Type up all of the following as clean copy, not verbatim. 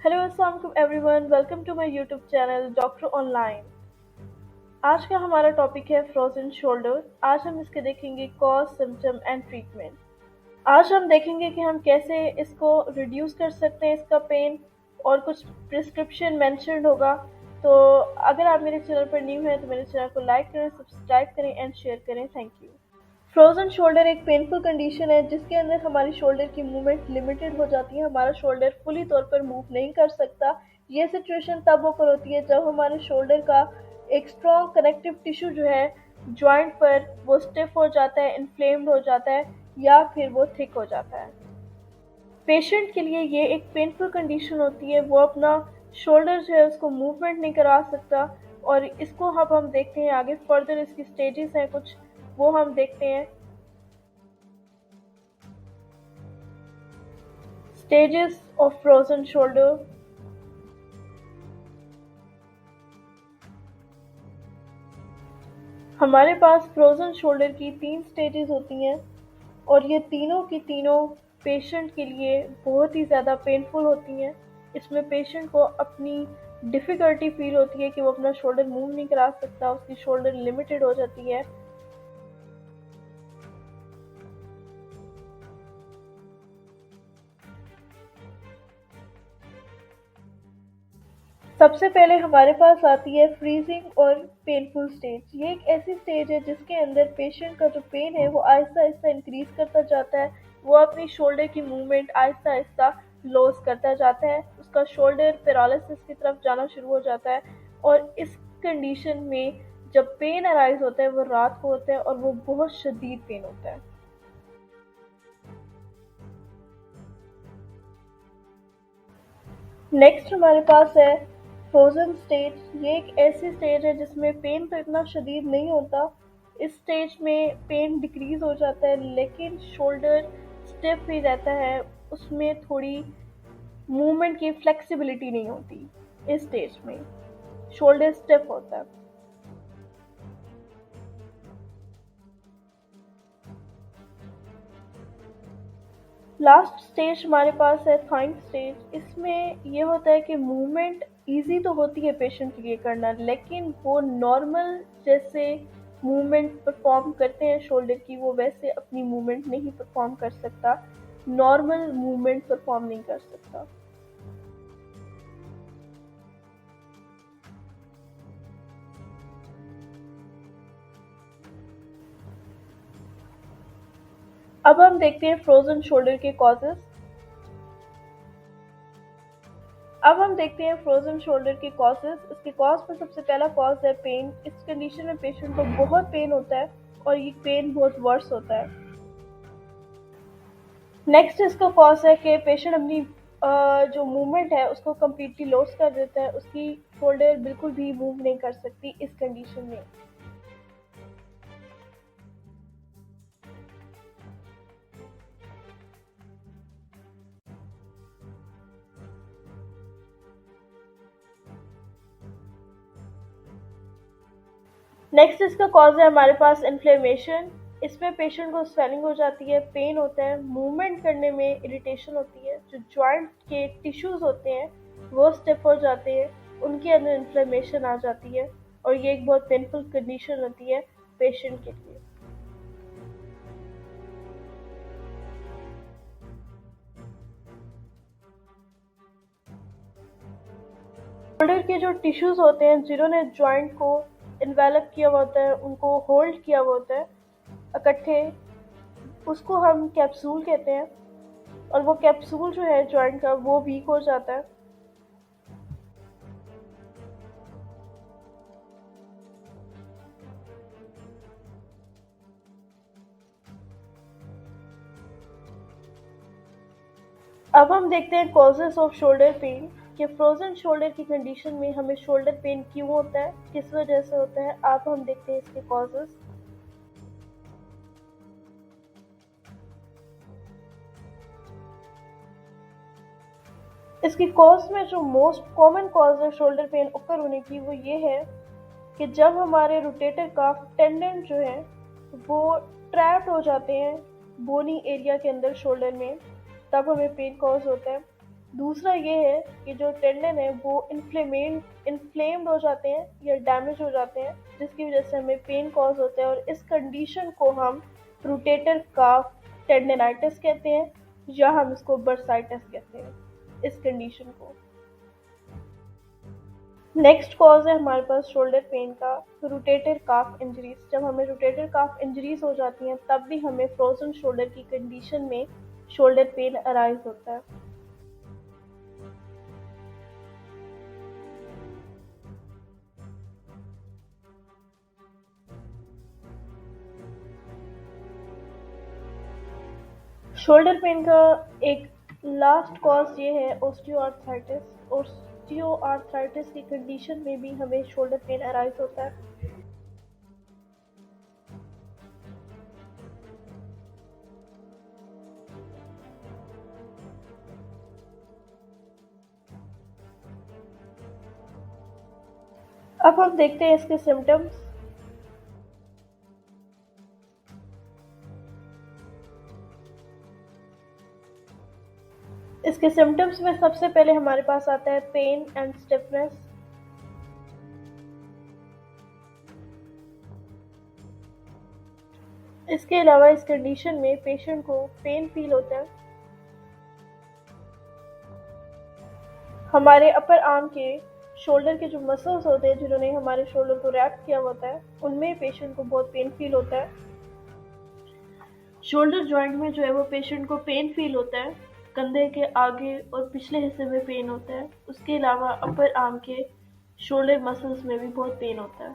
Hello अस्सलाम वालेकुम everyone, welcome to my YouTube channel doctor online. आज का हमारा टॉपिक है फ्रोजन शोल्डर। आज हम इसके देखेंगे कॉज, सिम्टम एंड ट्रीटमेंट। आज हम देखेंगे कि हम कैसे इसको रिड्यूस कर सकते हैं, इसका पेन, और कुछ प्रिस्क्रिप्शन मेंशन्ड होगा। तो अगर आप मेरे चैनल पर न्यू हैं तो मेरे चैनल को लाइक करें, सब्सक्राइब करें एंड शेयर करें। Thank you. फ्रोजन शोल्डर एक पेनफुल कंडीशन है जिसके अंदर हमारी शोल्डर की मूवमेंट लिमिटेड हो जाती है। हमारा शोल्डर फुली तौर पर मूव नहीं कर सकता। ये सिचुएशन तब ओकर होती है जब हमारे शोल्डर का एक स्ट्रॉन्ग कनेक्टिव टिश्यू जो है जॉइंट पर, वो स्टिफ हो जाता है, इन्फ्लेम्ड हो जाता है, या फिर वो थिक हो जाता है। पेशेंट के लिए ये एक पेनफुल कंडीशन होती है। वो अपना शोल्डर जो है उसको मूवमेंट नहीं करा सकता। और इसको अब हम देखते हैं आगे फर्दर, इसकी स्टेजेस हैं कुछ, वो हम देखते हैं। Stages of frozen shoulder। हमारे पास फ्रोजन शोल्डर की 3 स्टेजेस होती हैं, और ये तीनों की तीनों पेशेंट के लिए बहुत ही ज़्यादा पेनफुल होती हैं। इसमें पेशेंट को अपनी डिफ़िकल्टी फील होती है कि वो अपना शोल्डर मूव नहीं करा सकता, उसकी शोल्डर लिमिटेड हो जाती है। सबसे पहले हमारे पास आती है फ्रीजिंग और पेनफुल स्टेज। ये एक ऐसी स्टेज है जिसके अंदर पेशेंट का जो पेन है वो आहिस्ता आहिस्ता इंक्रीज करता जाता है। वो अपनी शोल्डर की मूवमेंट आहिस्ता आहिस्ता लॉस करता जाता है। उसका शोल्डर पैरालिसिस की तरफ जाना शुरू हो जाता है। और इस कंडीशन में जब पेन अराइज होता है वो रात को होता है, और वो बहुत शदीद पेन होता है। नेक्स्ट हमारे पास है फ्रोजन स्टेज। ये एक ऐसी स्टेज है जिसमें पेन तो इतना शदीद नहीं होता। इस स्टेज में पेन डिक्रीज हो जाता है, लेकिन शोल्डर स्टिफ ही रहता है। उसमें थोड़ी मूवमेंट की फ्लेक्सिबिलिटी नहीं होती। इस स्टेज में शोल्डर स्टिफ होता है। लास्ट स्टेज हमारे पास है थॉइंग स्टेज। इसमें ये होता है कि मूवमेंट इजी तो होती है पेशेंट के लिए करना, लेकिन वो नॉर्मल जैसे मूवमेंट परफॉर्म करते हैं शोल्डर की, वो वैसे अपनी मूवमेंट नहीं परफॉर्म कर सकता, नॉर्मल मूवमेंट परफॉर्म नहीं कर सकता। अब हम देखते हैं फ्रोजन शोल्डर के कॉजेज। अब हम देखते हैं फ्रोजन शोल्डर के कॉजेज। इसके कॉज में सबसे पहला कॉज है पेन। इस कंडीशन में पेशेंट को बहुत पेन होता है, और ये पेन बहुत वर्स होता है। नेक्स्ट इसका कॉज है कि पेशेंट अपनी जो मूवमेंट है उसको कम्प्लीटली लॉस कर देता है। उसकी शोल्डर बिल्कुल भी मूव नहीं कर सकती इस कंडीशन में। नेक्स्ट इसका कॉज है हमारे पास इन्फ्लेमेशन। इसमें पेशेंट को स्वेलिंग हो जाती है, पेन होता है, मूवमेंट करने में इरिटेशन होती है। जो जॉइंट के टिश्यूज होते हैं वो स्टिफ हो जाते हैं, उनके अंदर इन्फ्लेमेशन आ जाती है, और ये एक बहुत पेनफुल कंडीशन होती है पेशेंट के लिए। शोल्डर के जो टिश्यूज होते हैं जिन्होंने जॉइंट को इन्वेलप किया हुआ होता है, उनको होल्ड किया हुआ होता है इकट्ठे, उसको हम कैप्सूल कहते हैं। और वो कैप्सूल जो है जॉइंट का वो वीक हो जाता है। अब हम देखते हैं कॉजेस ऑफ शोल्डर पेन, कि फ्रोजन शोल्डर की कंडीशन में हमें शोल्डर पेन क्यों होता है, किस वजह से होता है। अब हम देखते हैं इसके कॉजेस। इसकी कॉज में जो मोस्ट कॉमन कॉज है शोल्डर पेन ओकर होने की, वो ये है कि जब हमारे रोटेटर काफ टेंडन जो है वो ट्रैप्ड हो जाते हैं बोनी एरिया के अंदर शोल्डर में, तब हमें पेन कॉज होता है। दूसरा ये है कि जो टेंडन है वो इन्फ्लेम्ड हो जाते हैं या डैमेज हो जाते हैं, जिसकी वजह से हमें पेन कॉज होता है, और इस कंडीशन को हम रोटेटर काफ टेंडनाइटिस कहते हैं, या हम इसको बर्साइटिस कहते हैं इस कंडीशन को। नेक्स्ट कॉज है हमारे पास शोल्डर पेन का रोटेटर काफ इंजरीज। जब हमें रोटेटर काफ इंजरीज हो जाती हैं तब भी हमें फ्रोजन शोल्डर की कंडीशन में शोल्डर पेन अराइज होता है। शोल्डर पेन का एक लास्ट कॉज ये है ओस्टियोआर्थराइटिस। ओस्टियोआर्थराइटिस की कंडीशन में भी हमें शोल्डर पेन अराइज होता है। अब हम देखते हैं इसके सिम्टम्स। इसके सिम्टम्स में सबसे पहले हमारे पास आता है पेन एंड स्टिफनेस। इसके अलावा इस कंडीशन में पेशेंट को पेन फील होता है। हमारे अपर आर्म के शोल्डर के जो मसल्स होते हैं जिन्होंने हमारे शोल्डर को रैप किया होता है, उनमें पेशेंट को बहुत पेन फील होता है। शोल्डर जॉइंट में जो है वो पेशेंट को पेन फील होता है। कंधे के आगे और पिछले हिस्से में पेन होता है। उसके अलावा अपर आर्म के शोल्डर मसल्स में भी बहुत पेन होता है।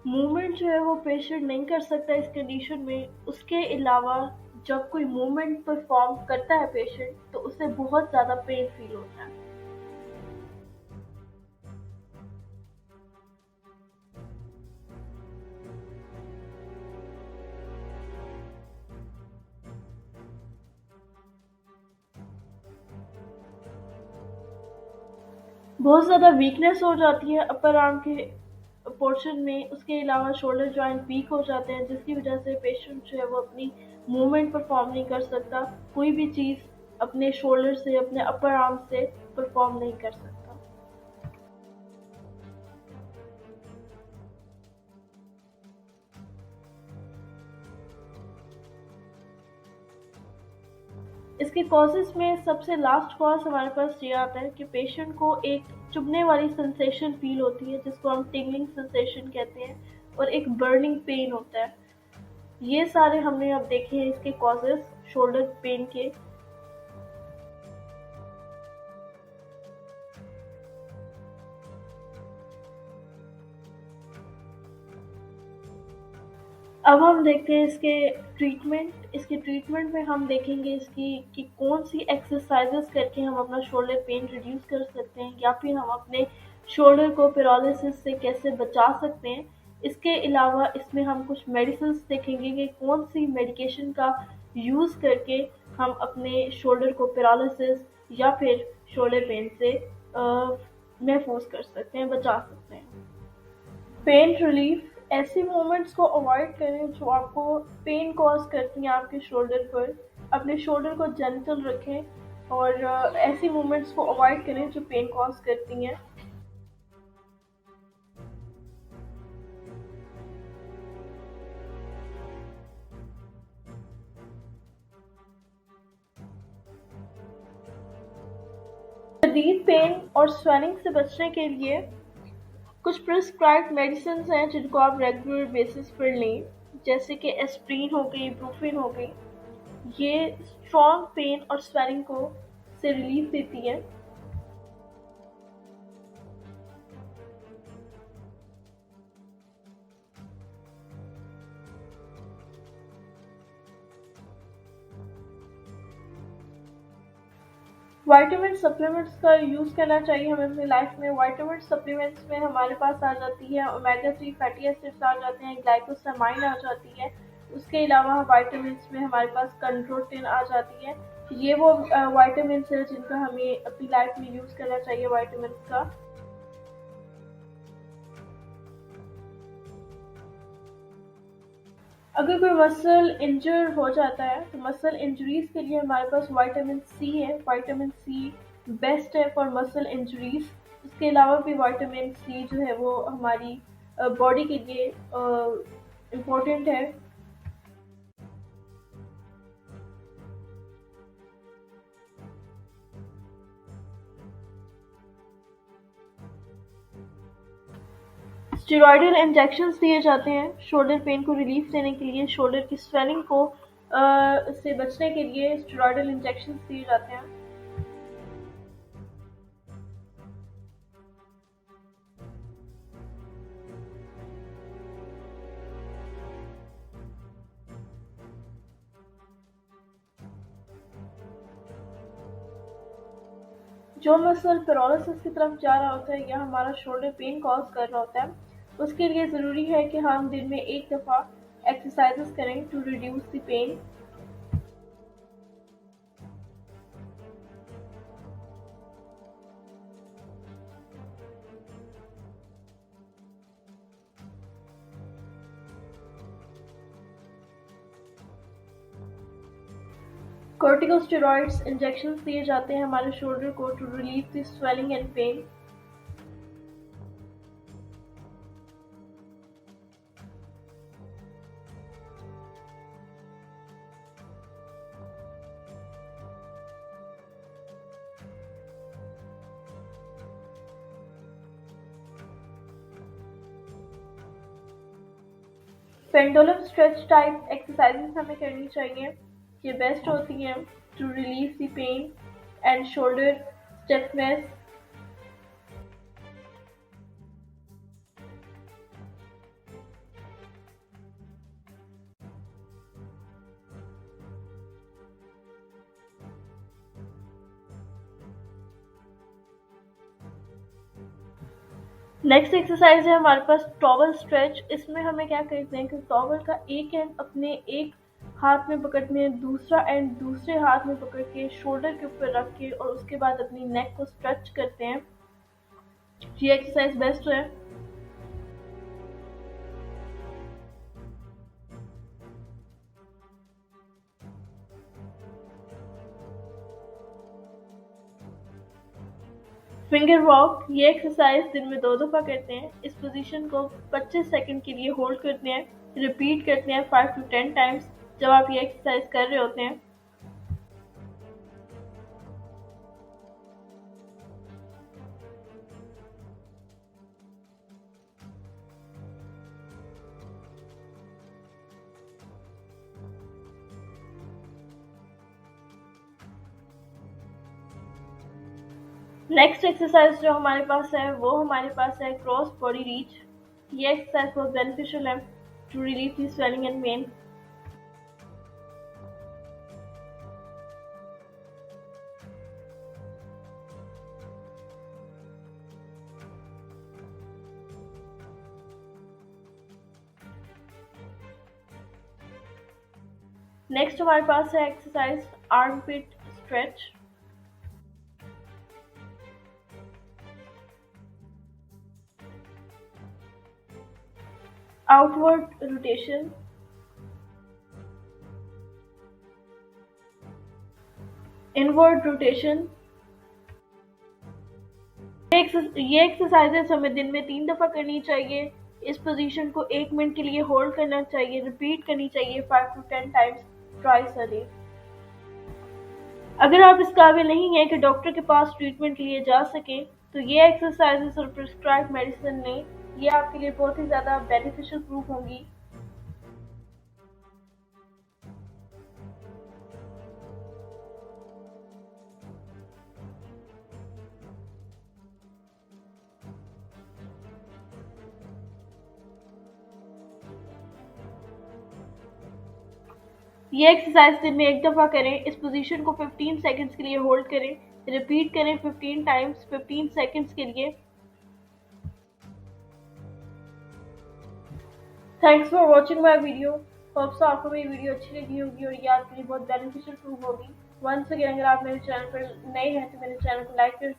मूवमेंट जो है वो पेशेंट नहीं कर सकता इस कंडीशन में। उसके अलावा जब कोई मूवमेंट परफॉर्म करता है पेशेंट तो उसे बहुत ज़्यादा पेन फील होता है। बहुत ज़्यादा वीकनेस हो जाती है अपर आर्म के पोर्शन में। उसके अलावा शोल्डर जॉइंट वीक हो जाते हैं, जिसकी वजह से पेशेंट जो है वो अपनी मूवमेंट परफॉर्म नहीं कर सकता। कोई भी चीज़ अपने शोल्डर से, अपने अपर आर्म से परफॉर्म नहीं कर सकता। इसके कॉजेस में सबसे लास्ट कॉज हमारे पास ये आता है कि पेशेंट को एक चुभने वाली सेंसेशन फील होती है, जिसको हम टिंगलिंग सेंसेशन कहते हैं, और एक बर्निंग पेन होता है। ये सारे हमने अब देखे हैं इसके कॉजेस शोल्डर पेन के। अब हम देखते हैं इसके ट्रीटमेंट। इसके ट्रीटमेंट में हम देखेंगे इसकी कि कौन सी एक्सरसाइजेस करके हम अपना शोल्डर पेन रिड्यूस कर सकते हैं, या फिर हम अपने शोल्डर को पैरालिसिस से कैसे बचा सकते हैं। इसके अलावा इसमें हम कुछ मेडिसिन देखेंगे कि कौन सी मेडिकेशन का यूज़ करके हम अपने शोल्डर को पैरालिसिस या फिर शोल्डर पेन से महफूज कर सकते हैं, बचा सकते हैं। पेन रिलीफ ऐसी मूवमेंट्स को अवॉइड करें जो आपको पेन कॉज करती हैं आपके शोल्डर पर। अपने शोल्डर को जेंटल रखें और ऐसी मूवमेंट्स को अवॉइड करें जो पेन कॉज करती हैं। शदीद पेन और स्वेलिंग से बचने के लिए कुछ प्रिस्क्राइब्ड मेडिसिन हैं जिनको आप रेगुलर बेसिस पर लें, जैसे कि एस्प्रिन हो गई, ब्रूफिन हो गई। ये स्ट्रॉन्ग पेन और स्वेलिंग को से रिलीफ देती है। विटामिन सप्लीमेंट्स का यूज़ करना चाहिए हमें अपनी लाइफ में। विटामिन सप्लीमेंट्स में हमारे पास आ जाती है ओमेगा 3 फैटी एसिड्स आ जाते हैं, ग्लाइकोसामाइन आ जाती है। उसके अलावा विटामिन में हमारे पास कंड्रोटिन आ जाती है। ये वो विटामिन्स है जिनका हमें अपनी लाइफ में यूज़ करना चाहिए विटामिन्स का। अगर कोई मसल इंजर हो जाता है तो मसल इंजरीज के लिए हमारे पास विटामिन सी है। विटामिन सी बेस्ट है फॉर मसल इंजरीज। इसके अलावा भी विटामिन सी जो है वो हमारी बॉडी के लिए इम्पोर्टेंट है। स्टेरॉयडल इंजेक्शंस दिए जाते हैं शोल्डर पेन को रिलीफ देने के लिए। शोल्डर की स्वेलिंग को से बचने के लिए स्टेरॉयडल इंजेक्शंस दिए जाते हैं। जो मसल पैरालिसिस की तरफ जा रहा होता है या हमारा शोल्डर पेन कॉज कर रहा होता है, उसके लिए ज़रूरी है कि हम दिन में एक दफ़ा एक्सरसाइजेस करें to reduce the pain. Corticosteroids injections दिए जाते हैं हमारे शोल्डर को to relieve the swelling and pain. Pendulum stretch type exercises हमें करनी चाहिए। ये बेस्ट होती हैं to relieve the pain and shoulder stiffness. Next exercise है हमारे पास टॉवल स्ट्रेच। इसमें हमें क्या करते हैं कि टॉवल का एक एंड अपने एक हाथ में पकड़ते हैं, दूसरा एंड दूसरे हाथ में पकड़ के शोल्डर के ऊपर रख के और उसके बाद अपनी नेक को स्ट्रेच करते हैं। ये एक्सरसाइज बेस्ट है। फिंगर वॉक, ये एक्सरसाइज दिन में 2 दफ़ा करते हैं। इस पोजीशन को 25 सेकंड के लिए होल्ड करते हैं, रिपीट करते हैं 5 to 10 टाइम्स जब आप ये एक्सरसाइज कर रहे होते हैं। नेक्स्ट एक्सरसाइज जो हमारे पास है वो हमारे पास है क्रॉस बॉडी रीच। ये एक्सरसाइज बहुत बेनिफिशियल है to relieve the swelling and pain. Next हमारे पास है exercise armpit stretch. Outward rotation, inward rotation. ये एक्सरसाइजेस हमें दिन में 3 दफ़ा करनी चाहिए। इस पोजीशन को 1 मिनट के लिए होल्ड करना चाहिए, रिपीट करनी चाहिए 5 to 10 times twice a day. अगर आप इस काबिल नहीं हैं कि डॉक्टर के पास ट्रीटमेंट के लिए जा सकें तो ये एक्सरसाइजेस और प्रिस्क्राइब मेडिसिन लें। ये आपके लिए बहुत ही ज़्यादा बेनिफिशियल प्रूफ होंगी। ये एक्सरसाइज दिन में 1 दफ़ा करें। इस पोजीशन को 15 सेकंड्स के लिए होल्ड करें, रिपीट करें 15 टाइम्स 15 सेकंड्स के लिए। Thanks for watching my video. Hopes आपको मेरी वीडियो अच्छी लगी होगी और ये आपके लिए बहुत बेनिफिशियल प्रूफ होगी। वंस अगेन अगर आप मेरे चैनल पर नए हैं तो मेरे चैनल को लाइक करें।